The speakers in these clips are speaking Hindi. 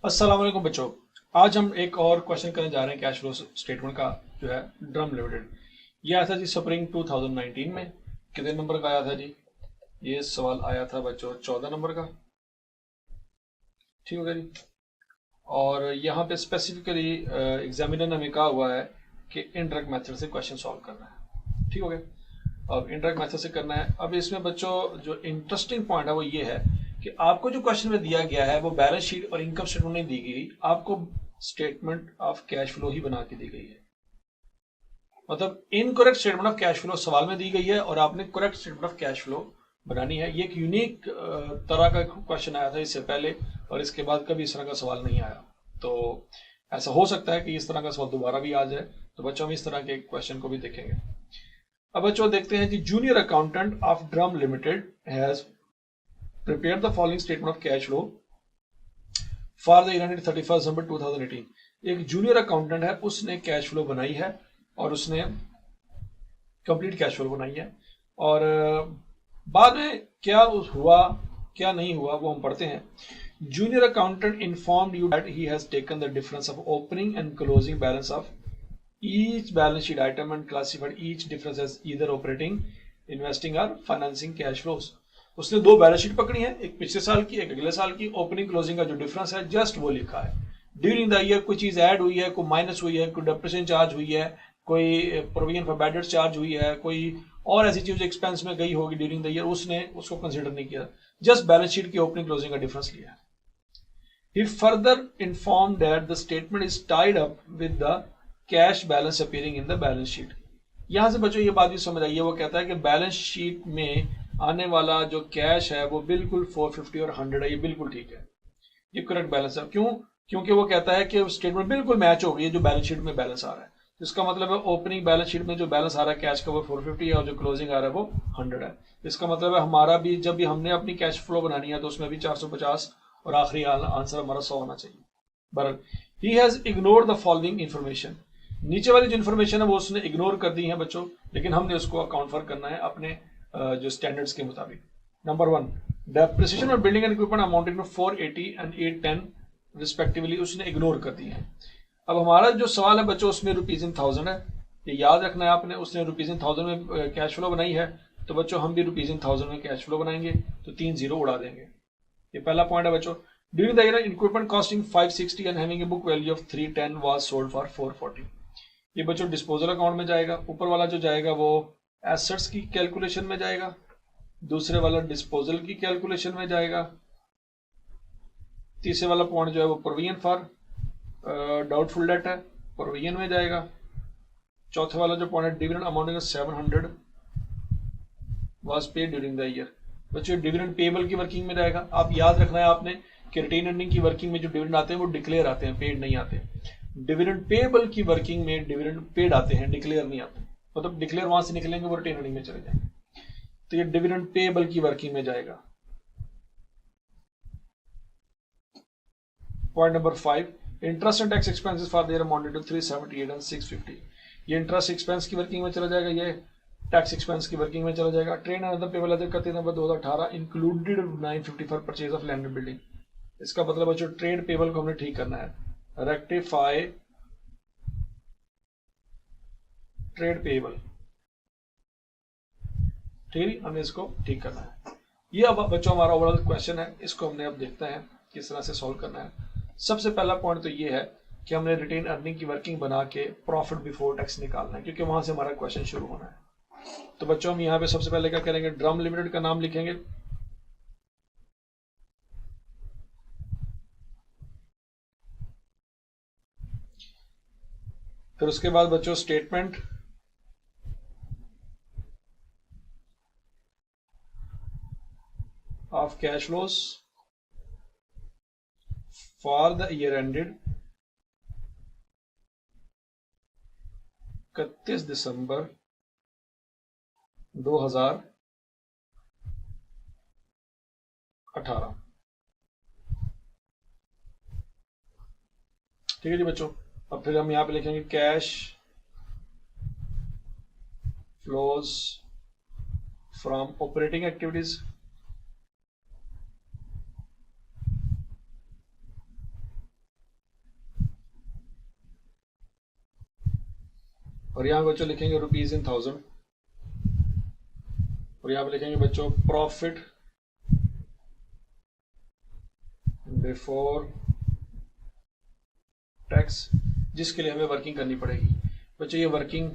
अस्सलाम वालेकुम बच्चों। आज हम एक और क्वेश्चन करने जा रहे हैं कैश फ्लो स्टेटमेंट का, जो है ड्रम लिमिटेड। ये आया था जी स्प्रिंग 2019 में। कितने नंबर का आया था जी? ये सवाल आया था बच्चों 14 नंबर का। ठीक हो गया जी। और यहाँ पे स्पेसिफिकली एग्जामिनर ने हमें कहा हुआ है कि इनडायरेक्ट मेथड से क्वेश्चन सॉल्व करना है। ठीक हो गया। अब इनडायरेक्ट मेथड से करना है। अब इसमें बच्चों जो इंटरेस्टिंग पॉइंट है वो ये है कि आपको जो क्वेश्चन में दिया गया है वो बैलेंस शीट और इनकम स्टेटमेंट नहीं दी गई, आपको स्टेटमेंट ऑफ कैश फ्लो ही बना के दी गई है। मतलब incorrect statement of cash flow सवाल में दी गई है और आपने correct statement of cash flow बनानी है। ये एक यूनिक तरह का क्वेश्चन आया था इससे पहले, और इसके बाद कभी इस तरह का सवाल नहीं आया। तो ऐसा हो सकता है कि इस तरह का सवाल दोबारा भी आ जाए। तो बच्चों हम इस तरह के क्वेश्चन को भी देखेंगे। अब बच्चों देखते हैं जी। Junior accountant of drum limited has prepare the following statement of cash flow for the year ended 31 December 2018। एक जूनियर अकाउंटेंट है, उसने कैश फ्लो बनाई है और उसने कंप्लीट कैश फ्लो बनाई है। और बाद में क्या हुआ क्या नहीं हुआ वो हम पढ़ते हैं। Junior accountant informed you that he has taken the difference of opening and closing balance of each balance sheet item and classified each difference as either operating, investing or financing cash flows। उसने दो बैलेंस शीट पकड़ी है, एक पिछले साल की एक अगले साल की। ओपनिंग क्लोजिंग का जो डिफरेंस है जस्ट वो लिखा है। ड्यूरिंग द ईयर कोई चीज ऐड हुई है, कोई माइनस हुई है, कोई डेप्रिसिएशन चार्ज हुई है, कोई provision for bad debts charge हुई है, कोई और ऐसी चीज एक्सपेंस में गई होगी ड्यूरिंग द ईयर, उसने उसको कंसिडर नहीं किया। जस्ट बैलेंस शीट की ओपनिंग क्लोजिंग का डिफरेंस लिया है। He further informed that the statement is tied up with the cash balance appearing in the balance sheet। यहां से बच्चों ये बात भी समझ आइए। वो कहता है कि बैलेंस शीट में आने वाला जो कैश है वो बिल्कुल 450 और 100 है। ये बिल्कुल ठीक है, ये करेक्ट बैलेंस है। क्यों? क्योंकि वो कहता है कि स्टेटमेंट बिल्कुल मैच हो गई है जो बैलेंस शीट में बैलेंस आ रहा है। इसका मतलब है ओपनिंग बैलेंस शीट में जो बैलेंस आ रहा है कैश का वो 450 है और जो क्लोजिंग आ रहा है वो 100 है। इसका मतलब है हमारा भी जब भी हमने अपनी कैश फ्लो बनानी है तो उसमें भी 450 और आखिरी आंसर हमारा 100 होना चाहिए। बरल ही has ignored the following information. नीचे वाली जो इन्फॉर्मेशन है वो उसने इग्नोर कर दी है बच्चों, लेकिन हमने उसको अकाउंट फॉर करना है अपने जो स्टैंडर्ड्स के मुताबिक। नंबर 1, डेप्रिसिएशन और building and equipment amounting to 480 and 810 respectively उसने इग्नोर कर दी है। अब हमारा जो सवाल है बच्चों उसमें रुपीज इन थाउजेंड है, ये याद रखना है आपने। उसने रुपीज इन थाउजेंड में कैश फ्लो बनाई है, तो बच्चों हम भी रुपीज इन थाउजेंड में कैश फ्लो बनाएंगे, तो 3 जीरो उड़ा देंगे। ये पहला पॉइंट है बच्चों। During the year equipment costing 560 and having a book value of 310 was sold for 440। ये बच्चों डिस्पोजल अकाउंट में जाएगा। ऊपर वाला जो जाएगा वो एसेट्स की कैलकुलेशन में जाएगा, दूसरे वाला डिस्पोजल की कैलकुलेशन में जाएगा, तीसरे वाला पॉइंट जो है वो प्रोविजन फॉर डाउटफुल डेट है, प्रोविजन में जाएगा। चौथे वाला जो पॉइंट है dividend amounting 700 was paid during the year. बच्चों डिविडेंड पेबल की वर्किंग में जाएगा। आप याद रखना है आपने कि रिटेन अर्निंग की वर्किंग में जो डिविडेंड आते हैं वो डिक्लेयर आते हैं, पेड नहीं आते। डिविडेंड पेबल की वर्किंग में डिविडेंड पेड आते हैं, डिक्लेयर नहीं आते। मतलब डिक्लेयर वहां से निकलेंगे वो रिटेन अर्निंग में चले जाएंगे। तो ये डिविडेंड पेबल की वर्किंग में जाएगा। Point number 5, interest and tax expenses for there amounted to 378 and 650। ये इंटरेस्ट एक्सपेंस की वर्किंग में चला जाएगा, ये टैक्स एक्सपेंस की वर्किंग में चला जाएगा। Trade and other payable other 31 November 2018 included 950 for purchase of land and building. इसका मतलब बच्चों ट्रेड पेबल को हमने ठीक करना है। रेक्टिफाई ट्रेड पेबल, ठीक है, हमें इसको ठीक करना है। ये अब बच्चों हमारा ओवरऑल क्वेश्चन है, इसको हमने अब देखते हैं किस तरह से सॉल्व करना है। सबसे पहला पॉइंट तो ये है कि हमने रिटेन अर्निंग की वर्किंग बना के प्रॉफिट बिफोर टैक्स निकालना है, क्योंकि वहां से हमारा क्वेश्चन शुरू होना है। तो बच्चों हम यहाँ पे सबसे पहले क्या करेंगे, ड्रम लिमिटेड का नाम लिखेंगे। फिर उसके बाद बच्चों statement of cash flows for the year ended 31 December 2018। ठीक है जी बच्चों। अब फिर हम यहां पे लिखेंगे cash flows from operating activities. और यहाँ बच्चों लिखेंगे रुपीज इन 1000, और यहाँ पे लिखेंगे बच्चों प्रॉफिट बिफोर टैक्स, जिसके लिए हमें वर्किंग करनी पड़ेगी। बच्चों ये वर्किंग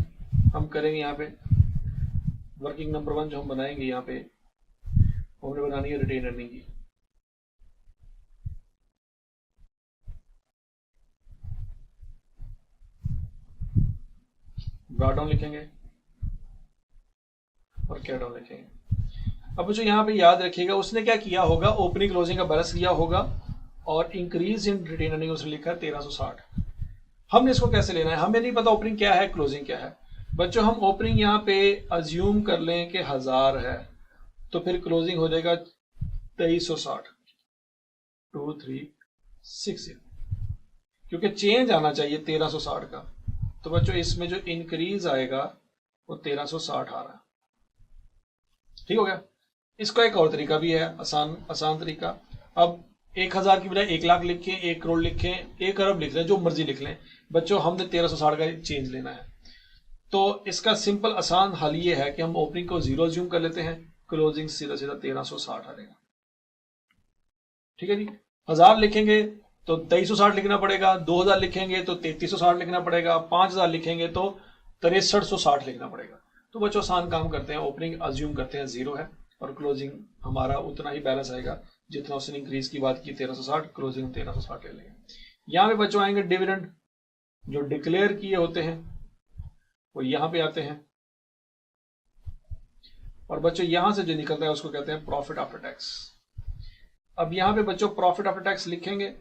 हम करेंगे यहाँ पे, वर्किंग नंबर 1 जो हम बनाएंगे यहाँ पे, हमने बनानी है रिटेन अर्निंग की। ब्रॉट डाउन लिखेंगे और कैट डाउन लिखेंगे। अब बच्चों यहाँ पे याद रखिएगा उसने क्या किया होगा, ओपनिंग क्लोजिंग का बैलेंस लिया होगा और इंक्रीज इन रिटेन अर्निंग उसने लिखा है 1360। हमने इसको कैसे लेना है, हमें नहीं पता ओपनिंग क्या है क्लोजिंग क्या है। बच्चों हम ओपनिंग यहाँ पे अज्यूम कर लें कि 1000 है, तो फिर क्लोजिंग हो जाएगा 2360, 2360, क्योंकि चेंज आना चाहिए 1360 का। तो बच्चों इसमें जो इंक्रीज आएगा वो 1360 आ रहा है। ठीक हो गया। इसका एक और तरीका भी है, आसान तरीका। अब 1000 की बजाय 1 लाख लिखें, 1 करोड़ लिखें, 1 अरब लिख लें, जो मर्जी लिख लें, बच्चों हमने 1360 का चेंज लेना है। तो इसका सिंपल आसान हल ये है कि हम ओपनिंग को 0 ज्यूम कर लेते हैं, क्लोजिंग सीधा सीधा 1360 आ जाएगा। ठीक है जी। 1000 लिखेंगे तो 2360 लिखना पड़ेगा, 2000 लिखेंगे तो 3360 लिखना पड़ेगा, 5000 लिखेंगे तो 6360 लिखना पड़ेगा। तो बच्चों आसान काम करते हैं, ओपनिंग अज्यूम करते हैं 0 है और क्लोजिंग हमारा उतना ही बैलेंस आएगा जितना उसने इंक्रीज की बात की 1360, क्लोजिंग 1360 ले लेंगे। यहां पे बच्चों आएंगे डिविडेंड, जो डिक्लेयर किए होते हैं वो यहां पे आते हैं, और बच्चों यहां से जो निकलता है उसको कहते हैं प्रॉफिट आफ्टर टैक्स। अब यहां पे बच्चों प्रॉफिट आफ्टर टैक्स लिखेंगे,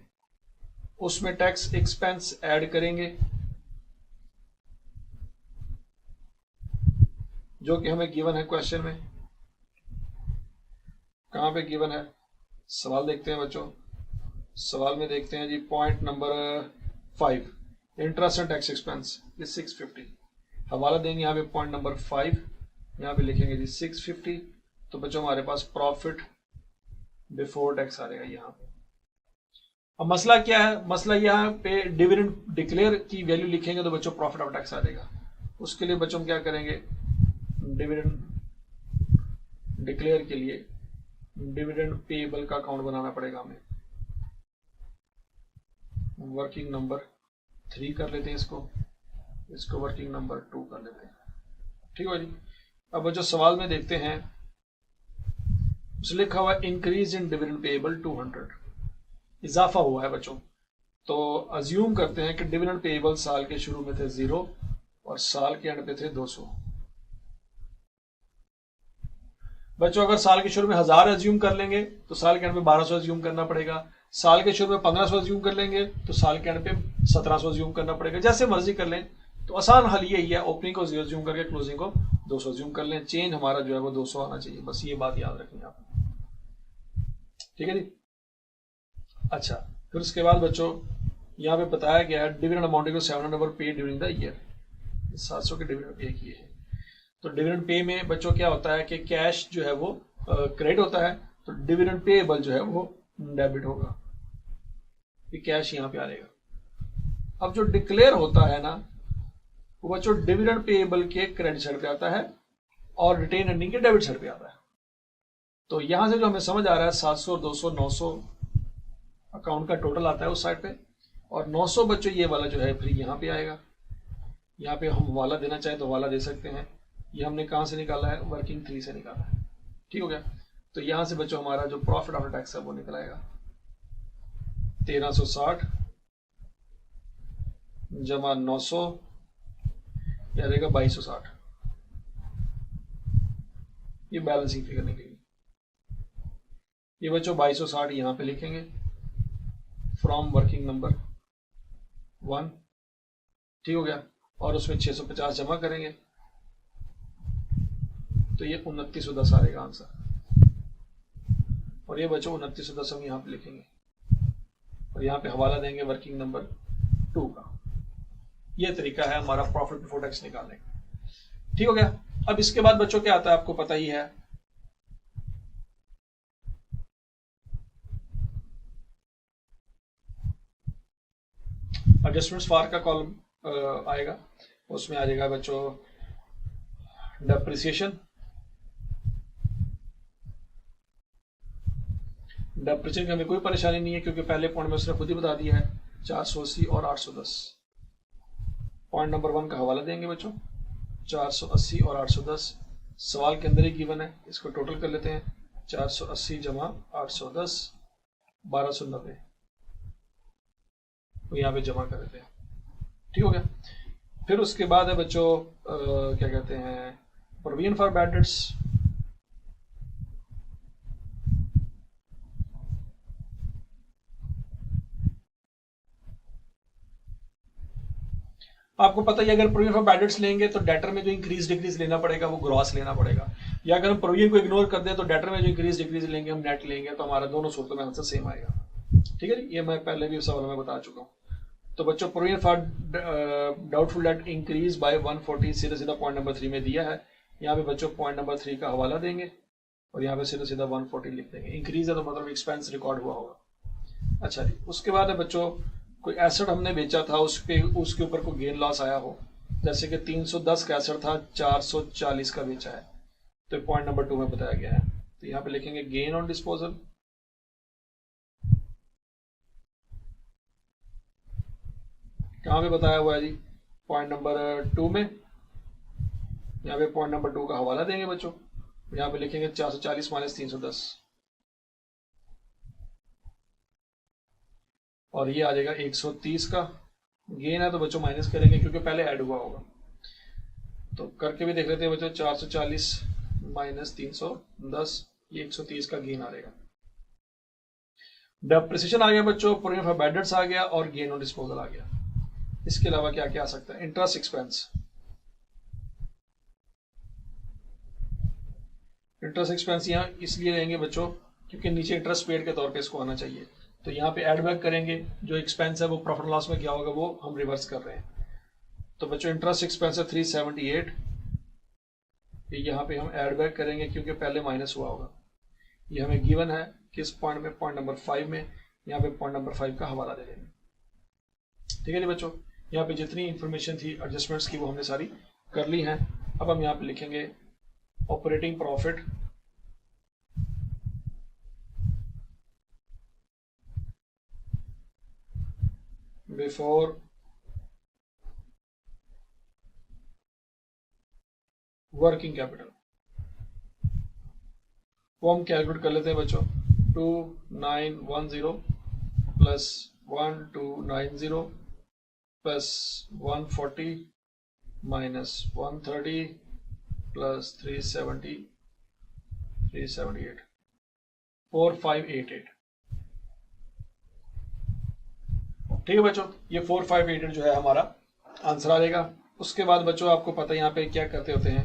उसमें टैक्स एक्सपेंस ऐड करेंगे जो कि हमें गिवन है क्वेश्चन में। कहां पे गिवन है, सवाल देखते हैं बच्चों। सवाल में देखते हैं जी point number 5, interest and tax expense, ये 650। हवाला देंगे यहाँ पे पॉइंट नंबर 5, यहाँ पे लिखेंगे जी 650। तो बच्चों हमारे पास प्रॉफिट बिफोर टैक्स आ जाएगा यहाँ पे। अब मसला क्या है, मसला यहाँ पे डिविडेंड डिक्लेयर की वैल्यू लिखेंगे तो बच्चों प्रॉफिट ऑफ टैक्स आ जाएगा। उसके लिए बच्चों हम क्या करेंगे, डिविडेंड डिक्लेयर के लिए डिविडेंड पेएबल का अकाउंट बनाना पड़ेगा हमें। वर्किंग नंबर 3 कर लेते हैं इसको वर्किंग नंबर 2 कर लेते हैं। ठीक है जी। अब जो सवाल में देखते हैं उसमें लिखा हुआ है इंक्रीज इन डिविडेंड पेएबल 200, इजाफा हुआ है बच्चों। तो अज्यूम करते हैं कि डिविडेंड पेएबल साल के शुरू में थे 0 और साल के एंड पे थे 200। बच्चों अगर साल के शुरू में 1000 अज्यूम कर लेंगे तो साल के एंड में 1200 अज्यूम करना पड़ेगा। साल के शुरू में 1500 अज्यूम कर लेंगे तो साल के एंड पे 1700 अज्यूम करना पड़ेगा। जैसे मर्जी कर लें। तो आसान हल यही है, ओपनिंग को 0 अज्यूम करके क्लोजिंग को 200 अज्यूम कर लें। चेंज हमारा जो है वो 200 आना चाहिए, बस ये बात याद रखेंगे आप। ठीक है जी। अच्छा, फिर उसके बाद बच्चों यहाँ पे बताया गया है डिविडेंड अमाउंटिंग टू 700 पे ड्यूरिंग द ईयर, 700 के डिविडेंड पे किए हैं। तो डिविडेंड पे में बच्चों क्या होता है कि कैश जो है वो क्रेडिट होता है, तो डिविडेंड पेएबल जो है वो डेबिट होगा, ये कैश यहां पे आ जाएगा। अब जो डिक्लेयर होता है ना वो बच्चों डिविडेंड पेएबल के क्रेडिट साइड पे आता है और रिटेन अर्निंग के डेबिट साइड पे आता है। तो यहां से जो हमें समझ आ रहा है 700 और 200 900 अकाउंट का टोटल आता है उस साइड पे, और 900 बच्चों ये वाला जो है फिर यहाँ पे आएगा। यहाँ पे हम वाला देना चाहें तो वाला दे सकते हैं। ये हमने कहां से निकाला है, वर्किंग 3 से निकाला है। ठीक हो गया। तो यहां से बच्चों हमारा जो प्रॉफिट आफ्टर टैक्स है वो निकल आएगा 1360 जमा 900 या रहेगा 2260। ये बैलेंसिंग फिगर निकलेगी। ये बच्चों 2260 यहां पे लिखेंगे फ्रॉम वर्किंग नंबर 1। ठीक हो गया। और उसमें 650 जमा करेंगे तो ये 2910 आ रहेगा आंसर। और ये बच्चों 2910 हम यहाँ पे लिखेंगे और यहाँ पे हवाला देंगे वर्किंग नंबर 2 का। ये तरीका है हमारा प्रॉफिट बिफोर टैक्स निकालने का। ठीक हो गया। अब इसके बाद बच्चों क्या आता है आपको पता ही है, एडजस्टमेंट्स फॉर का कॉलम आएगा। उसमें आ जाएगा बच्चों डेप्रिसिएशन। डेप्रिसिएशन की हमें कोई परेशानी नहीं है क्योंकि पहले पॉइंट में उसने खुद ही बता दिया है 480 और 810। पॉइंट नंबर 1 का हवाला देंगे बच्चों, 480 और 810 सवाल के अंदर ही गिवन है, इसको टोटल कर लेते हैं। 480 जमा 810 1290, तो यहाँ पे जमा कर देते हैं। ठीक हो गया। फिर उसके बाद है बच्चों क्या कहते हैं, प्रोविजन फॉर बैड डेट्स। आपको पता है अगर प्रोविजन फॉर बैड डेट्स लेंगे तो डेटर में जो इंक्रीज डिक्रीज लेना पड़ेगा वो ग्रॉस लेना पड़ेगा, या अगर हम प्रोविजन को इग्नोर कर दें तो डेटर में जो इंक्रीज डिक्रीज लेंगे हम नेट लेंगे, तो हमारा दोनों सूरतों में आंसर सेम आएगा। ठीक है, ये मैं पहले भी सवाल में बता चुका हूँ। तो बच्चों provision for doubtful debt increase by 140 सीधा सीधा पॉइंट नंबर 3 में दिया है। यहाँ पे बच्चों पॉइंट नंबर 3 का हवाला देंगे और यहाँ पे सीधा सीधा 140 लिख देंगे। इंक्रीज है तो मतलब एक्सपेंस रिकॉर्ड हुआ होगा। अच्छा जी, उसके बाद है बच्चों कोई एसेट हमने बेचा था, उसके ऊपर कोई गेन लॉस आया हो, जैसे कि 310 का एसेट था, 440 का बेचा है, तो पॉइंट नंबर 2 में बताया गया है। तो यहाँ पे लिखेंगे गेन ऑन डिस्पोजल। कहाँ पे बताया हुआ है जी, पॉइंट नंबर 2 में। यहाँ पे पॉइंट नंबर 2 का हवाला देंगे बच्चों, यहाँ पे लिखेंगे 440 माइनस 310 और ये आ जाएगा 130 का। गेन है तो बच्चों माइनस करेंगे क्योंकि पहले ऐड हुआ होगा, तो करके भी देख लेते हैं बच्चों। 440 माइनस 310, ये 130 का गेन आ जाएगा। डेप्रिसिएशन आ गया बच्चों, प्रोविजन फॉर बैड डेट्स आ गया और गेन ऑन डिस्पोजल आ गया। इसके अलावा क्या क्या आ सकता है, इंटरेस्ट एक्सपेंस। इंटरेस्ट एक्सपेंस यहाँ इसलिए लेंगे बच्चों क्योंकि नीचे इंटरेस्ट पेड के तौर पे इसको आना चाहिए, तो यहाँ पे एड बैक करेंगे, जो एक्सपेंस है वो प्रॉफिट लॉस में क्या होगा वो हम रिवर्स कर रहे हैं। तो बच्चों इंटरेस्ट एक्सपेंस है 378, यहाँ पे हम एड बैक करेंगे क्योंकि पहले माइनस हुआ होगा। ये हमें गिवन है किस पॉइंट में, पॉइंट नंबर 5 में। यहाँ पे पॉइंट नंबर 5 का हवाला दे देंगे। ठीक है जी बच्चों, यहाँ पे जितनी इंफॉर्मेशन थी एडजस्टमेंट्स की वो हमने सारी कर ली हैं। अब हम यहाँ पे लिखेंगे operating profit before working capital. वो हम कैलकुलेट कर लेते हैं बच्चों। 2910 प्लस 1290 प्लस 140 माइनस 130 प्लस 370 378 4588। ठीक है बच्चों, ये 4588 जो है हमारा आंसर आ जाएगा। उसके बाद बच्चों आपको पता है यहाँ पे क्या करते होते हैं,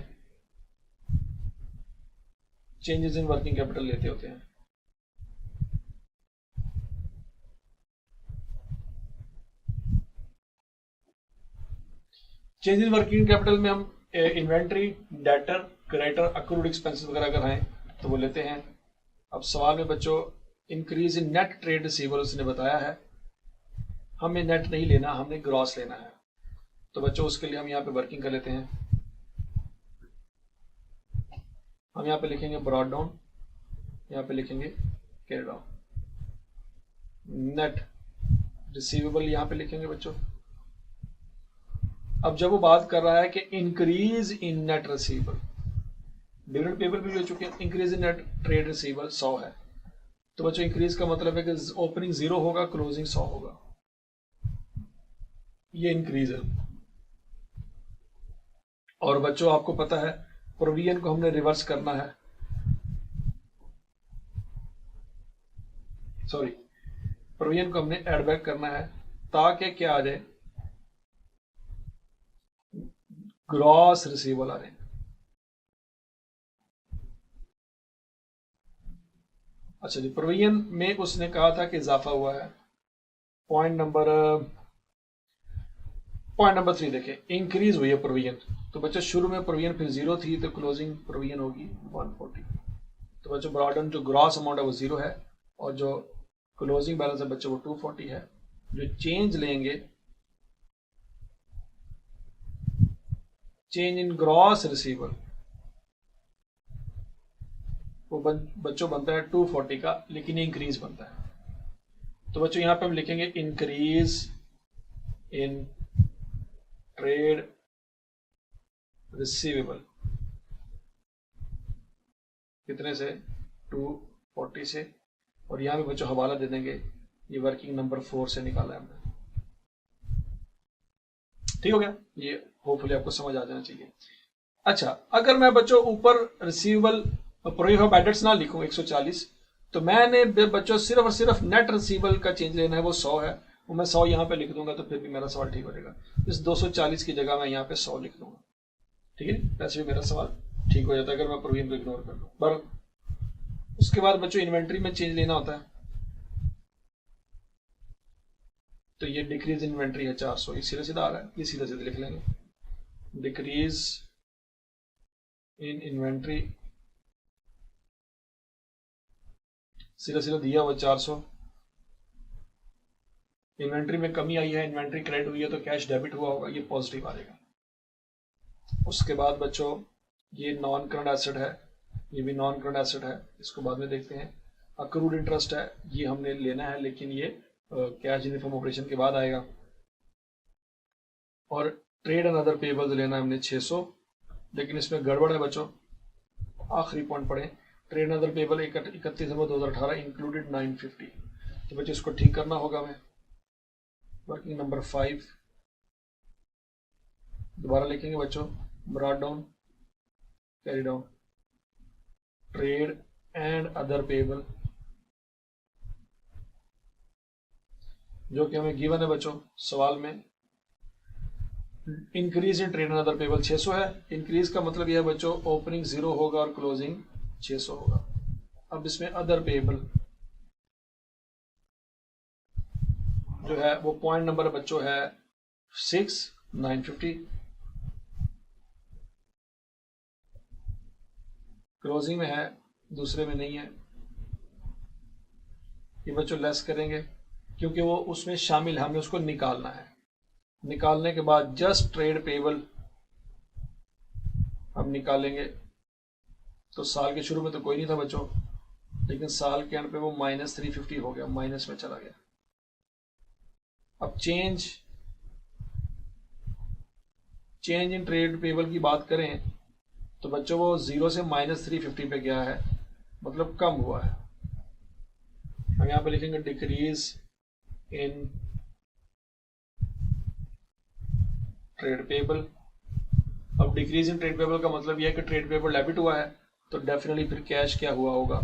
चेंजेस इन वर्किंग कैपिटल लेते होते हैं। चेंज इन वर्किंग कैपिटल में हम inventory, debtor, creditor, accrued expenses वगैरह अगर हैं तो वो लेते हैं। अब सवाल में बच्चों increase in net trade receivable उसने बताया है, हमें नेट नहीं लेना, हमने ग्रॉस लेना है। तो बच्चों उसके लिए हम यहाँ पे वर्किंग कर लेते हैं। हम यहाँ पे लिखेंगे ब्रॉड डाउन, यहाँ पे लिखेंगे कैरी डाउन। नेट रिसीवेबल यहाँ पे लिखेंगे बच्चों। अब जब वो बात कर रहा है कि increase in net receivable, dividend payable भी ले चुके हैं, increase in net trade receivable 100 है, तो बच्चों इंक्रीज का मतलब है कि ओपनिंग 0 होगा, क्लोजिंग 100 होगा, ये इंक्रीज है। और बच्चों आपको पता है प्रोविजन को हमने रिवर्स करना है, सॉरी प्रोविजन को हमने एड बैक करना है ताकि क्या आ जाए, ग्रॉस रिसीवेबल आ जाए। अच्छा जी, प्रोविजन में उसने कहा था कि इजाफा हुआ है। पॉइंट नंबर 3 देखें, इंक्रीज हुई है प्रोविजन। तो बच्चों शुरू में प्रोविजन फिर 0 थी तो क्लोजिंग प्रोविजन होगी 140। तो बच्चों ब्रॉडन जो ग्रॉस अमाउंट है वो 0 है और जो क्लोजिंग बैलेंस है बच्चों वो 240 है। जो चेंज लेंगे चेंज इन ग्रॉस रिसीवेबल वो बच्चों बनता है 240 का, लेकिन ये इंक्रीज बनता है। तो बच्चों यहां पे हम लिखेंगे इंक्रीज इन ट्रेड रिसीवेबल कितने से, 240 से, और यहां पे बच्चों हवाला दे देंगे, ये वर्किंग नंबर 4 से निकाला है हमने। ठीक हो गया, ये होपफुली आपको समझ आ जाना चाहिए। अच्छा, अगर मैं बच्चों ऊपर receivable provision of bad debts ना लिखूं 140, तो मैंने बच्चों सिर्फ और सिर्फ नेट रिसीवेबल का चेंज लेना है, वो 100 है, वो मैं 100 यहां पे लिख दूंगा, तो फिर भी मेरा सवाल ठीक हो जाएगा। इस 240 की जगह मैं यहाँ पे 100 लिख दूंगा, ठीक है, वैसे भी मेरा सवाल ठीक हो जाता है अगर मैं प्रोविजन को इग्नोर कर लूँ। पर उसके बाद बच्चों इन्वेंट्री में चेंज लेना होता है, तो ये डिक्रीज इन्वेंट्री है 400, ये सीधा सीधा आ रहा है, ये सीधा सीधा लिख लेंगे, डिक्रीज इन इन्वेंट्री, सीधा सीधा दिया हुआ 400। इन्वेंट्री में कमी आई है, इन्वेंट्री क्रेडिट हुई है, तो कैश डेबिट हुआ होगा, ये पॉजिटिव आ जाएगा। उसके बाद बच्चों ये नॉन करंट एसेट है, ये भी नॉन करंट एसेट है, इसको बाद में देखते हैं। अक्रूड इंटरेस्ट है, ये हमने लेना है, लेकिन ये कैश इन फ्रॉम ऑपरेशन के बाद आएगा। और ट्रेड एंड अदर पेबल्स लेना है हमने 600, लेकिन इसमें गड़बड़ है बच्चों, आखिरी पॉइंट पढ़े, trade and other payable 31 November 2018 included 950, तो बच्चों इसको ठीक करना होगा हमें। वर्किंग नंबर 5 दोबारा लिखेंगे बच्चों, brought down, carry down, trade and other payable, जो कि हमें गिवन है बच्चों सवाल में। Increase in trade and other payable 600 है, इंक्रीज का मतलब यह है बच्चों ओपनिंग 0 होगा और क्लोजिंग 600 होगा। अब इसमें अदर पेबल जो है वो पॉइंट नंबर बच्चों है 6, 950, क्लोजिंग में है, दूसरे में नहीं है, ये बच्चों लेस करेंगे क्योंकि वो उसमें शामिल है, हमें उसको निकालना है। निकालने के बाद जस्ट ट्रेड पेबल हम निकालेंगे, तो साल के शुरू में तो कोई नहीं था बच्चों, लेकिन साल के एंड पे वो -350 हो गया, माइनस में चला गया। अब चेंज इन ट्रेड पेबल की बात करें तो बच्चों वो 0 से -350 पे गया है, मतलब कम हुआ है। हम यहां पे लिखेंगे डिक्रीज इन ट्रेड पेबल। अब डिक्रीज इन ट्रेड पेबल का मतलब यह है कि ट्रेड पेबल डेबिट हुआ है, तो डेफिनेटली फिर कैश क्या हुआ होगा,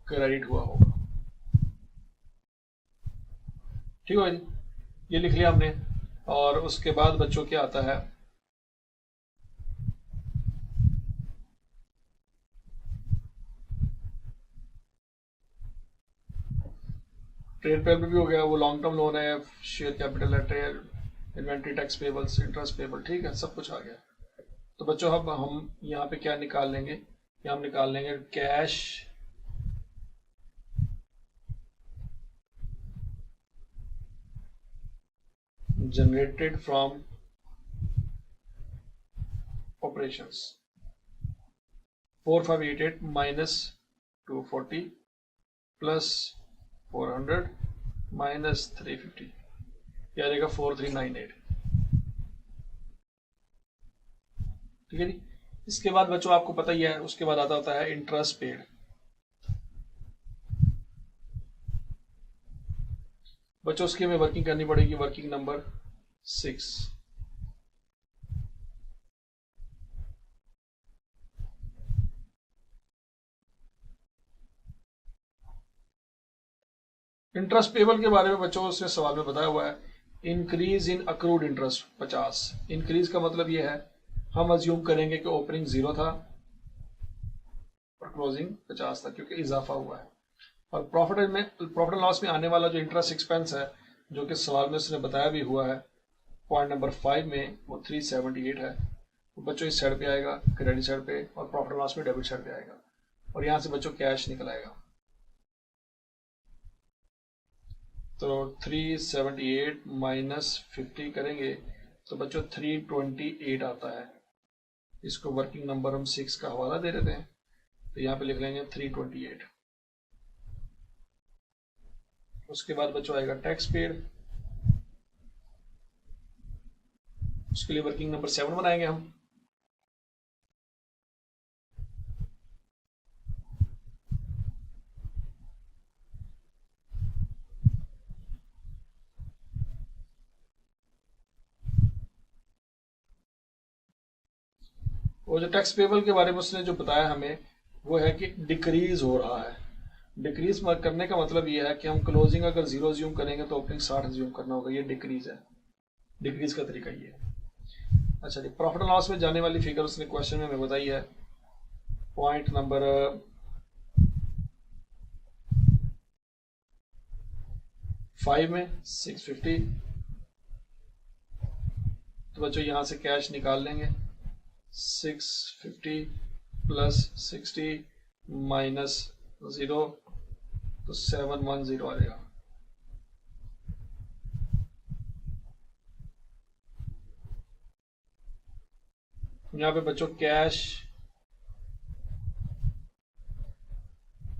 क्रेडिट हुआ होगा। ठीक है जी, ये लिख लिया हमने। और उसके बाद बच्चों क्या आता है, ट्रेड पेबल भी हो गया, वो लॉन्ग टर्म लोन है, शेयर कैपिटल है, trade inventory, tax payables, interest payable, ठीक है, सब कुछ आ गया। तो बच्चों अब हम यहाँ पे क्या निकाल लेंगे, यहाँ हम निकाल लेंगे cash generated from operations, 4588 minus 240 plus 400 minus 350, क्या आ जाएगा 4398। ठीक है जी। इसके बाद बच्चों आपको पता ही है, उसके बाद आता होता है इंटरेस्ट पेड। बच्चों उसकी हमें वर्किंग करनी पड़ेगी, वर्किंग नंबर 6। इंटरेस्ट पेबल के बारे में बच्चों उसने सवाल में बताया हुआ है, increase in accrued interest 50। Increase का मतलब यह है, हम अज्यूम करेंगे कि ओपनिंग 0 था और क्लोजिंग 50 था, क्योंकि इजाफा हुआ है। और प्रॉफिट एंड लॉस में आने वाला जो इंटरेस्ट एक्सपेंस है, जो कि सवाल में उसने बताया भी हुआ है पॉइंट नंबर 5 में, वो 378 है। तो बच्चों इस साइड पे आएगा क्रेडिट साइड पे, और प्रॉफिट एंड लॉस में डेबिट साइड पे आएगा, और यहां से बच्चों कैश निकल आएगा। तो 378 माइनस 50 करेंगे तो बच्चों 328 आता है। इसको वर्किंग नंबर हम 6 का हवाला दे देते हैं, तो यहाँ पे लिख लेंगे 328। उसके बाद बच्चों आएगा टैक्स पेड, उसके लिए वर्किंग नंबर 7 बनाएंगे हम। और जो टैक्स पेबल के बारे में उसने जो बताया हमें वो है कि डिक्रीज हो रहा है। डिक्रीज करने का मतलब ये है कि हम क्लोजिंग अगर 0 ज्यूम करेंगे तो ओपनिंग 60 ज्यूम करना होगा, ये डिक्रीज है। डिक्रीज का तरीका ये है। अच्छा जी, प्रॉफिट एंड लॉस में जाने वाली फिगर उसने क्वेश्चन में हमें बताई है। पॉइंट नंबर 5 में 650। तो बच्चों यहां से कैश निकाल लेंगे, 650 प्लस 60 माइनस 0, तो 710 आ जाएगा। यहाँ पे बच्चों cash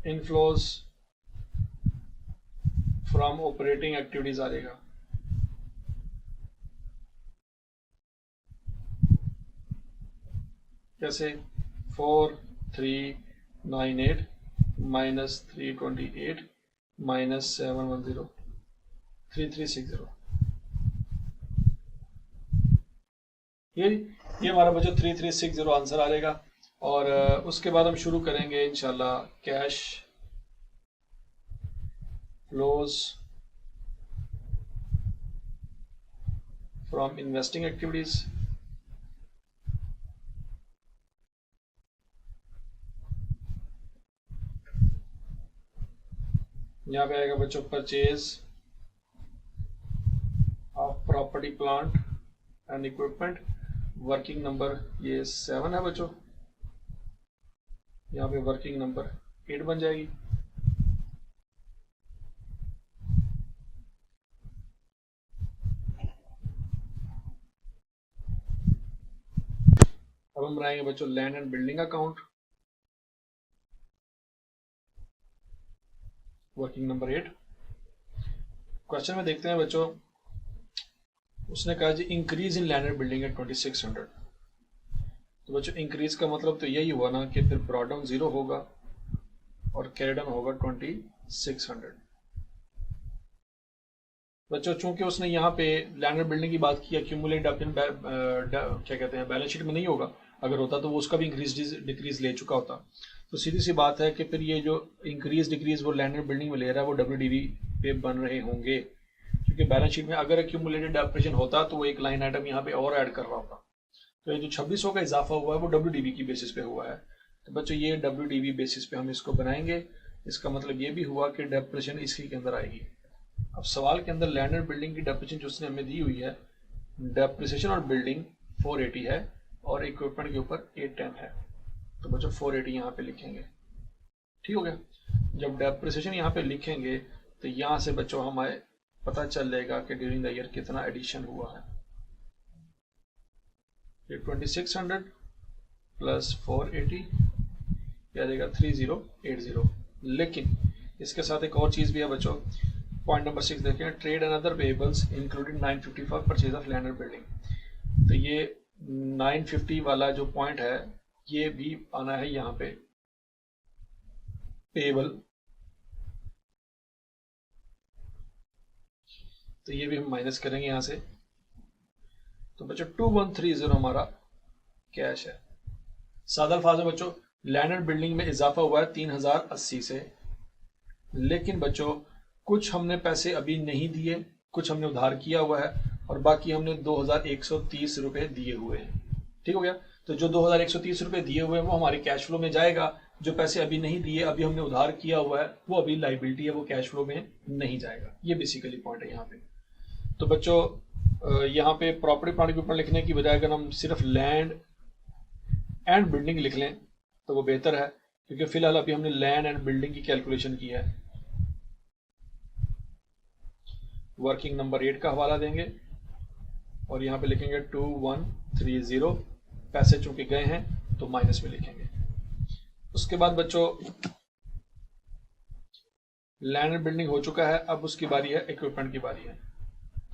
inflows from operating activities आ जाएगा। कैसे? 4398 माइनस 328 माइनस 710, 3360। ये हमारा बच्चों 3360 आंसर आ जाएगा। और उसके बाद हम शुरू करेंगे इंशाल्लाह cash flows from investing activities. यहाँ पे आएगा बच्चों purchase of property plant and equipment, working number ये 7 है बच्चों। यहाँ पे वर्किंग नंबर 8 बन जाएगी। अब हम बनाएंगे बच्चों land and building account, working number 8। Question में देखते हैं बच्चों, उसने कहा जी increase in land and building है 2600। तो बच्चों इंक्रीज का मतलब तो यही हुआ ना कि फिर ब्रॉट डाउन 0 होगा और कैरी डाउन होगा 2600। बच्चों चूंकि उसने यहाँ पे लैंड एंड बिल्डिंग की बात की, एक्यूमुलेट क्या कहते हैं बैलेंस शीट में नहीं होगा, अगर होता तो वो उसका भी इंक्रीज डिक्रीज ले चुका होता। तो सीधी सी बात है कि फिर ये जो इंक्रीज डिक्रीज वो लैंड एंड बिल्डिंग में ले रहा है वो WDV पे बन रहे होंगे, क्योंकि बैलेंस शीट में अगर एक्यूमुलेटेड डेप्रिसिएशन होता तो वो एक लाइन आइटम यहाँ पे और ऐड कर रहा होता। तो ये जो 2600 का इजाफा हुआ है वो WDV की बेसिस पे हुआ है। तो बच्चों ये WDV बेसिस पे हम इसको बनाएंगे। इसका मतलब ये भी हुआ कि डेप्रिसिएशन इसी के अंदर आएगी। अब सवाल के अंदर लैंड एंड बिल्डिंग की डेप्रिसिएशन जो उसने हमें दी हुई है, डेप्रिसिएशन और बिल्डिंग 480 है और इक्विपमेंट के ऊपर 810 है। तो बच्चों 480 यहाँ पे लिखेंगे, ठीक हो गया। जब डेप्रिसिएशन यहाँ पे लिखेंगे तो यहाँ से बच्चों हमें पता चल जाएगा कि ड्यूरिंग द ईयर कितना एडिशन हुआ है। ये 2600 प्लस 480 क्या देगा 3080। लेकिन इसके साथ एक और चीज भी है बच्चों। पॉइंट नंबर 6 देखें, trade and other payables including 955 purchase of land and building. तो ये 950 वाला जो पॉइंट है ये भी आना है यहाँ पे पेबल, तो ये भी हम माइनस करेंगे यहां से। तो बच्चों 2130 हमारा कैश है। सादा अल्फाज में बच्चों लैंड एंड बिल्डिंग में इजाफा हुआ है 3080 से, लेकिन बच्चों कुछ हमने पैसे अभी नहीं दिए, कुछ हमने उधार किया हुआ है और बाकी हमने 2130 रुपए दिए हुए हैं, ठीक हो गया। तो जो 2130 रुपए दिए हुए हैं वो हमारे कैश फ्लो में जाएगा, जो पैसे अभी नहीं दिए अभी हमने उधार किया हुआ है वो अभी लाइबिलिटी है, वो कैश फ्लो में नहीं जाएगा। ये बेसिकली पॉइंट है यहाँ पे। तो बच्चों यहाँ पे प्रॉपर्टी प्लांट इक्विपमेंट लिखने की बजाय अगर हम सिर्फ लैंड एंड बिल्डिंग लिख लें तो वो बेहतर है, क्योंकि फिलहाल अभी हमने लैंड एंड बिल्डिंग की कैलकुलेशन की है। वर्किंग नंबर 8 का हवाला देंगे और यहाँ पे लिखेंगे 2130 पैसे चूंकि गए हैं तो माइनस में लिखेंगे। उसके बाद बच्चों लैंड एंड बिल्डिंग हो चुका है, अब उसकी बारी है इक्विपमेंट की बारी है।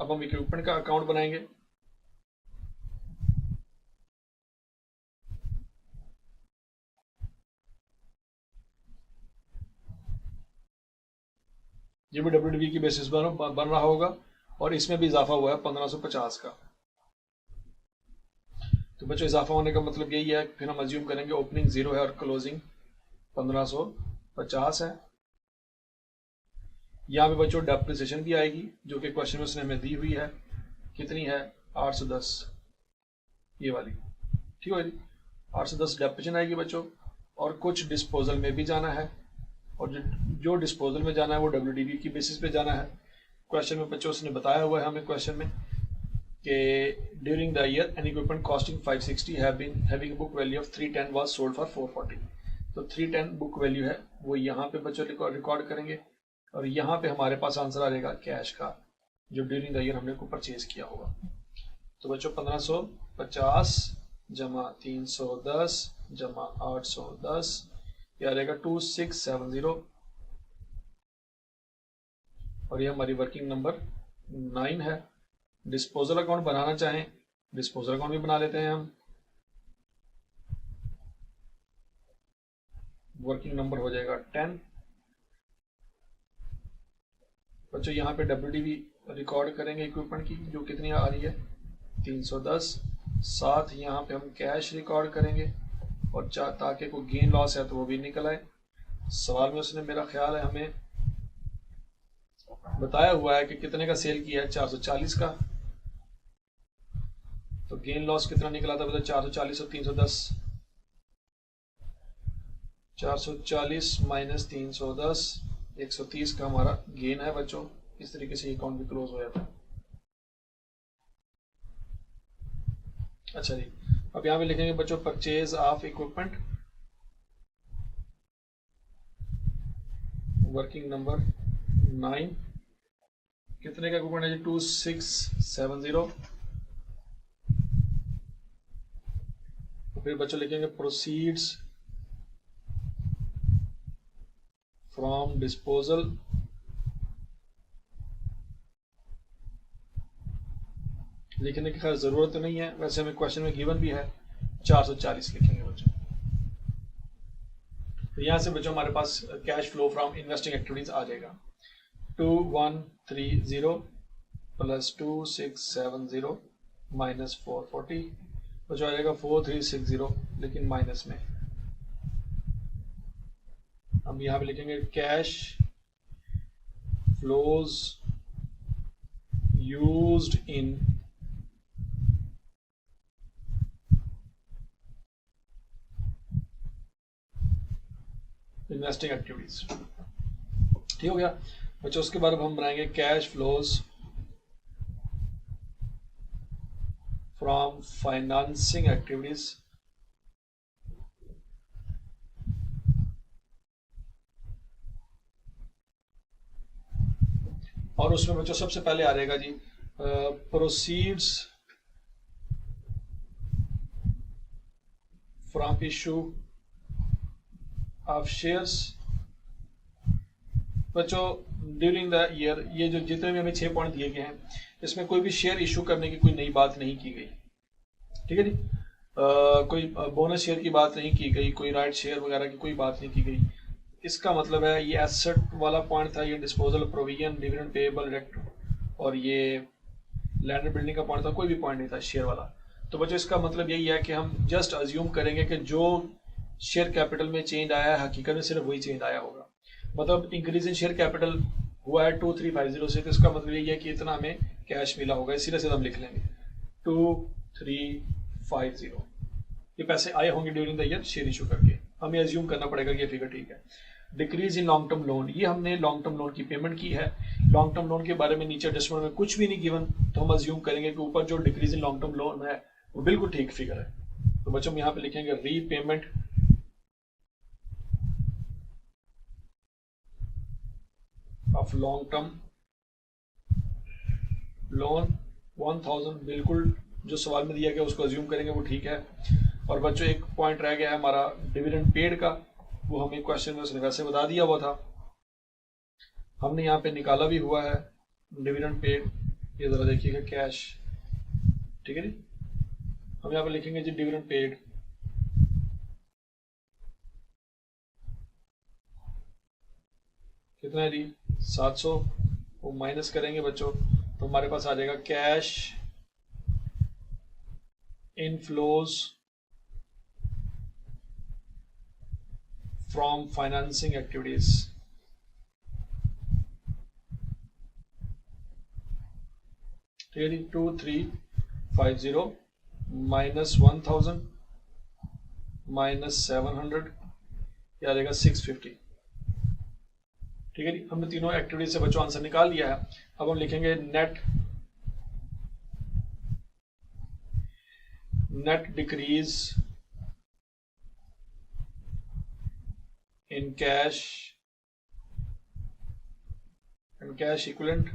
अब हम इक्विपमेंट का अकाउंट बनाएंगे। ये भी WDV की बेसिस बन रहा होगा और इसमें भी इजाफा हुआ है 1550 का। तो बच्चों इजाफा होने का मतलब यही है, फिर हम अज्यूम करेंगे ओपनिंग 0 है और क्लोजिंग 1550 है। यहाँ पे बच्चों डेप्रिसिएशन भी आएगी जो कि क्वेश्चन में उसने हमें दी हुई है, कितनी है 810, ये वाली, ठीक है जी। 810 डेप्रिसिएशन आएगी बच्चों, और कुछ डिस्पोजल में भी जाना है, और जो डिस्पोजल में जाना है वो WDV की बेसिस पे जाना है। क्वेश्चन में बच्चों उसने बताया हुआ है हमें क्वेश्चन में कि during the year N equipment costing 560 having book value of 310 was sold for 440। तो 310 बुक वैल्यू है वो यहाँ पे बच्चों रिकॉर्ड करेंगे, और यहाँ पे हमारे पास आंसर आ जाएगा कैश का जो ड्यूरिंग द ईयर हमने को परचेज किया होगा। तो बच्चों 1550 जमा 310 जमा 810, यह रहेगा 2670, और ये हमारी वर्किंग नंबर 9 है। डिस्पोजल अकाउंट बनाना चाहें डिस्पोजल अकाउंट भी बना लेते हैं हम। वर्किंग नंबर हो जाएगा 10। बच्चों यहाँ पे WDV रिकॉर्ड करेंगे इक्विपमेंट की जो कितनी आ रही है 310, साथ यहाँ पे हम कैश रिकॉर्ड करेंगे, और ताकि कोई गेन लॉस है तो वो भी निकल आए। सवाल में उसने मेरा ख्याल है हमें बताया हुआ है कि कितने का सेल किया है 440 का, तो गेन लॉस कितना निकला था, मतलब 440 और 310, 440 माइनस 310, 130 का हमारा गेन है बच्चों। इस तरीके से अकाउंट भी क्लोज हो जाता है। अच्छा जी, अब यहाँ पे लिखेंगे बच्चों purchase of equipment, working number 9, कितने का इक्विपमेंट है जी 2670। फिर बच्चों लिखेंगे प्रोसीड्स फ्रॉम डिस्पोजल, लिखने की खैर जरूरत तो नहीं है, वैसे हमें क्वेश्चन में गिवन भी है 440 लिखेंगे बच्चों। तो यहां से बच्चों हमारे पास cash flow from investing activities आ जाएगा 2130 प्लस 2670 माइनस 440, बच्चों आ जाएगा 4360 लेकिन माइनस में। अब यहाँ पे लिखेंगे cash flows used in investing activities, ठीक हो गया बच्चों। उसके बाद अब हम बनाएंगे cash flows from financing activities, और उसमें बच्चों सबसे पहले आ जाएगा जी proceeds from issue of shares. बच्चों ड्यूरिंग द ईयर ये जो जितने भी हमें 6 पॉइंट दिए गए हैं इसमें कोई भी शेयर इशू करने की कोई नई बात नहीं की गई, ठीक है जी। कोई बोनस शेयर की बात नहीं की गई, कोई राइट शेयर वगैरह की कोई बात नहीं की गई। इसका मतलब है ये एसेट वाला पॉइंट था, ये disposal provision dividend payable direct, और ये लैंड बिल्डिंग का पॉइंट था, कोई भी पॉइंट नहीं था शेयर वाला। तो बच्चों इसका मतलब यही है कि हम जस्ट अज्यूम करेंगे कि जो शेयर कैपिटल में चेंज आया है हकीकत में सिर्फ वही चेंज आया होगा। मतलब इंक्रीज इन शेयर कैपिटल हुआ है 2350 से, तो इसका मतलब यही है कि इतना हमें कैश मिला होगा, इसी से हम लिख लेंगे 2350 ये पैसे आए होंगे during the year share issue करके, हमें अज्यूम करना पड़ेगा कि ये फिगर ठीक है। Decrease in long term loan, ये हमने लॉन्ग टर्म लोन की पेमेंट की है। लॉन्ग टर्म लोन के बारे में नीचे एडजस्टमेंट में कुछ भी नहीं गिवन, तो हम अज्यूम करेंगे कि ऊपर जो decrease in long term loan है वो बिल्कुल ठीक फिगर है। तो बच्चों हम यहाँ पे लिखेंगे repayment of long term loan 1000 बिल्कुल जो सवाल में दिया गया उसको अज्यूम करेंगे वो ठीक है। और बच्चों एक पॉइंट रह गया है हमारा डिविडेंड पेड का, वो हमें क्वेश्चन में उसने वैसे बता दिया हुआ था, हमने यहाँ पे निकाला भी हुआ है डिविडेंड पेड। ये जरा देखिएगा कैश, ठीक है जी। हम यहाँ पे लिखेंगे जी डिविडेंड पेड, कितना है जी 700, वो माइनस करेंगे बच्चों तो हमारे पास आ जाएगा cash inflows from financing activities. ठीक है जी 2350 माइनस 1000 माइनस 700, या आ जाएगा 650। ठीक है जी, हमने तीनों एक्टिविटी से बच्चों आंसर निकाल लिया है। अब हम लिखेंगे net decrease in cash and cash equivalent.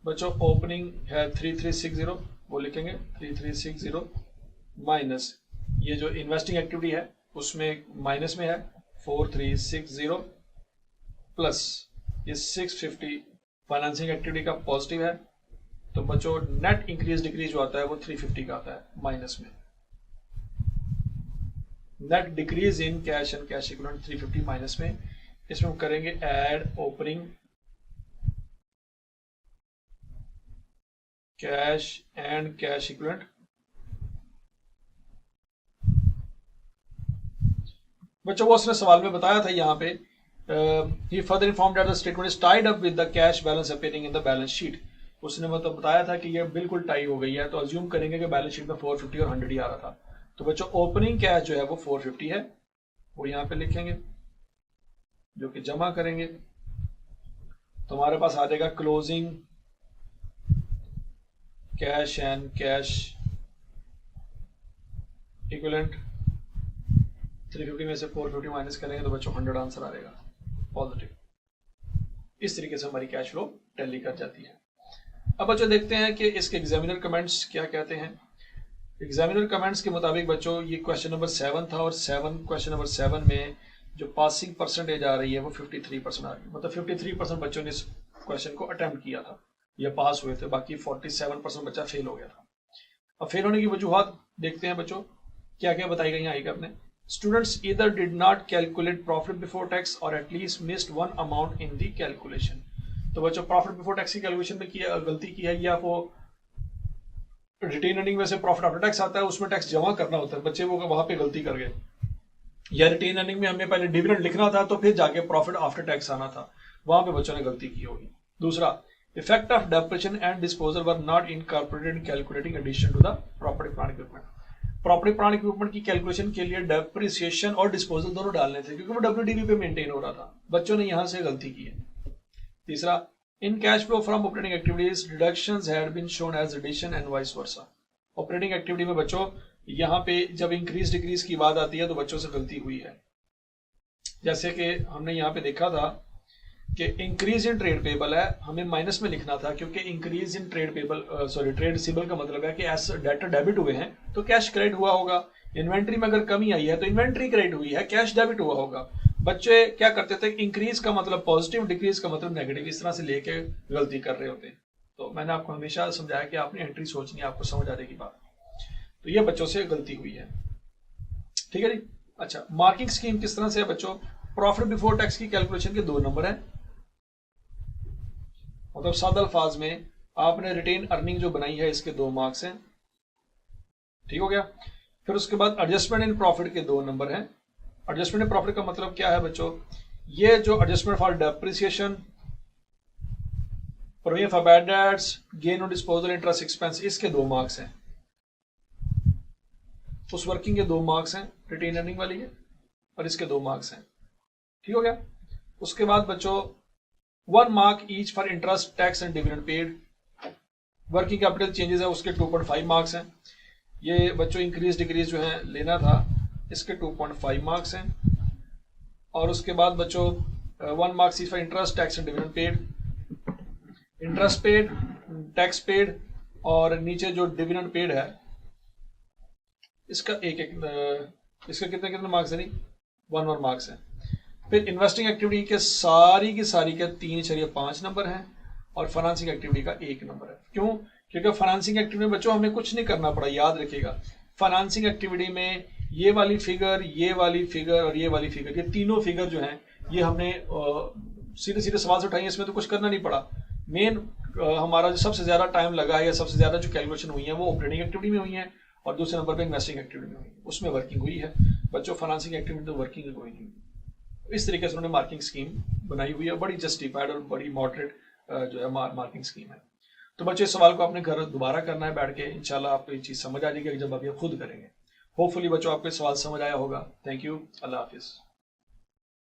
बच्चों ओपनिंग है 3360, वो लिखेंगे 3360 माइनस ये जो इन्वेस्टिंग एक्टिविटी है उसमें माइनस में है 4360 प्लस ये 650 फाइनेंसिंग एक्टिविटी का पॉजिटिव है। तो बच्चों नेट इंक्रीज डिक्रीज जो आता है वो 350 का आता है माइनस में। Net decrease in cash and cash equivalent 350 minus में। इसमें हम करेंगे add opening cash and cash equivalent. बच्चों वो उसने सवाल में बताया था यहाँ पे he further informed that the statement is tied up with the cash balance appearing in the balance sheet। उसने मतलब बताया था कि ये बिल्कुल टाई हो गई है, तो अज्यूम करेंगे कि बैलेंस शीट में 450 और 100 ही आ रहा था। तो बच्चों ओपनिंग कैश जो है वो 450 है, वो यहाँ पे लिखेंगे जो कि जमा करेंगे तो हमारे पास आ जाएगा closing cash and cash equivalent. 350 में से 450 माइनस करेंगे तो बच्चों 100 आंसर आ जाएगा पॉजिटिव। इस तरीके से हमारी कैश फ्लो टैली कर जाती है। अब बच्चों देखते हैं कि इसके एग्जामिनर कमेंट्स क्या कहते हैं। एग्जामिनर कमेंट्स के मुताबिक बच्चों ये क्वेश्चन नंबर 7 था और क्वेश्चन नंबर 7 में जो पासिंग परसेंटेज आ रही है वो 53% आ रही है। मतलब 53% बच्चों ने इस क्वेश्चन को अटेम्प्ट किया था, ये पास हुए थे, बाकी 47% बच्चा फेल हो गया था। अब फेल होने की वजूहत देखते हैं बच्चों क्या क्या बताई गई आई आपने। Students either did not calculate profit before tax or at least missed one amount in the calculation। तो बच्चों प्रॉफिट बिफोर टैक्स की कैलकुलेशन में किया गलती की है, या वो रिटेन अर्निंग में से प्रॉफिट आफ्टर टैक्स आता है उसमें टैक्स जमा करना होता है, बच्चे वो वहां पे गलती कर गए, या रिटेन अर्निंग में हमें पहले डिविडेंड लिखना था तो फिर जाके प्रॉफिट आफ्टर टैक्स आना था, वहां पे बच्चों ने गलती की होगी। दूसरा, effect of depreciation and disposal were not incorporated in calculating addition to the property plant equipment. Property plant equipment की कैलकुलेशन के लिए डेप्रिसिएशन और डिस्पोजल दोनों डालने थे क्योंकि वो डब्ल्यूडीवी पे मेंटेन हो रहा था, बच्चों ने यहां से गलती की है। तीसरा, in cash flow from operating activities deductions had been shown as addition and vice versa. Operating activity में बच्चों यहाँ पे जब इंक्रीज डिक्रीज की बात आती है तो बच्चों से गलती हुई है। जैसे कि हमने यहाँ पे देखा था कि इंक्रीज इन ट्रेड पेबल है, हमें माइनस में लिखना था क्योंकि increase in trade payable trade receivable का मतलब है कि एस डेटर डेबिट हुए हैं तो कैश क्रेडिट हुआ होगा। इन्वेंट्री में अगर कमी आई है तो इन्वेंट्री क्रेडिट हुई है, कैश डेबिट हुआ होगा। बच्चे क्या करते थे, इंक्रीज का मतलब पॉजिटिव, डिक्रीज का मतलब नेगेटिव, इस तरह से लेके गलती कर रहे होते हैं। तो मैंने आपको हमेशा समझाया कि आपने एंट्री सोचनी है, आपको समझ आ जाएगी बात। तो ये बच्चों से गलती हुई है, ठीक है जी। अच्छा, मार्किंग स्कीम किस तरह से है बच्चों। प्रॉफिट बिफोर टैक्स की कैलकुलेशन के 2 नंबर है, मतलब सादा अल्फाज में आपने रिटेन अर्निंग जो बनाई है इसके 2 मार्क्स हैं, ठीक हो गया। फिर उसके बाद एडजस्टमेंट इन प्रॉफिट के 2 नंबर हैं। एडजस्टमेंट इन प्रॉफिट का मतलब क्या है बच्चों, ये जो adjustment for depreciation, provision for bad debts, gain on disposal, interest expense, इसके 2 मार्क्स हैं। उस वर्किंग के 2 मार्क्स हैं, रिटेन अर्निंग वाली है, और इसके 2 मार्क्स हैं, ठीक हो गया। उसके बाद बच्चों 1 mark each for interest, tax and dividend paid. Working capital changes है उसके 2.5 मार्क्स हैं। ये बच्चों इंक्रीज डिक्रीज जो है लेना था, इसके 2.5 मार्क्स हैं। और उसके बाद बच्चों 1 marks each for interest, tax and dividend paid. Interest paid, tax paid और नीचे जो डिविडेंड पेड है इसका इसका कितने कितने मार्क्स है नहीं, 1 मार्क्स है। फिर इन्वेस्टिंग एक्टिविटी के सारी की सारी के 3.5 नंबर हैं और फाइनेंसिंग एक्टिविटी का 1 नंबर है। क्यों? क्योंकि फाइनेंसिंग एक्टिविटी में बच्चों हमें कुछ नहीं करना पड़ा, याद रखिएगा। फाइनेंसिंग एक्टिविटी में ये वाली फिगर, ये वाली फिगर और ये वाली फिगर, ये तीनों फिगर जो हैं ये हमने सीधे सीधे सवाल से उठाई, इसमें तो कुछ करना नहीं पड़ा। मेन हमारा जो सबसे ज्यादा टाइम लगा है या सबसे ज्यादा जो कैलकुलेशन हुई है वो ऑपरेटिंग एक्टिविटी में हुई है और दूसरे नंबर पे इन्वेस्टिंग एक्टिविटी में हुई है, उसमें वर्किंग हुई है। बच्चों फाइनेंसिंग एक्टिविटी तो वर्किंग कोई नहीं हुई। इस तरीके से उन्होंने मार्किंग स्कीम बनाई हुई है, बड़ी जस्टिफाइड और बड़ी मॉडरेट जो है मार्किंग स्कीम है। तो बच्चों इस सवाल को आपने घर दोबारा करना है बैठ के, इंशाल्लाह आपको ये चीज समझ आ जाएगी जब आप ये खुद करेंगे। होपफुली बच्चों आपको सवाल समझ आया होगा। Thank you, Allah Hafiz.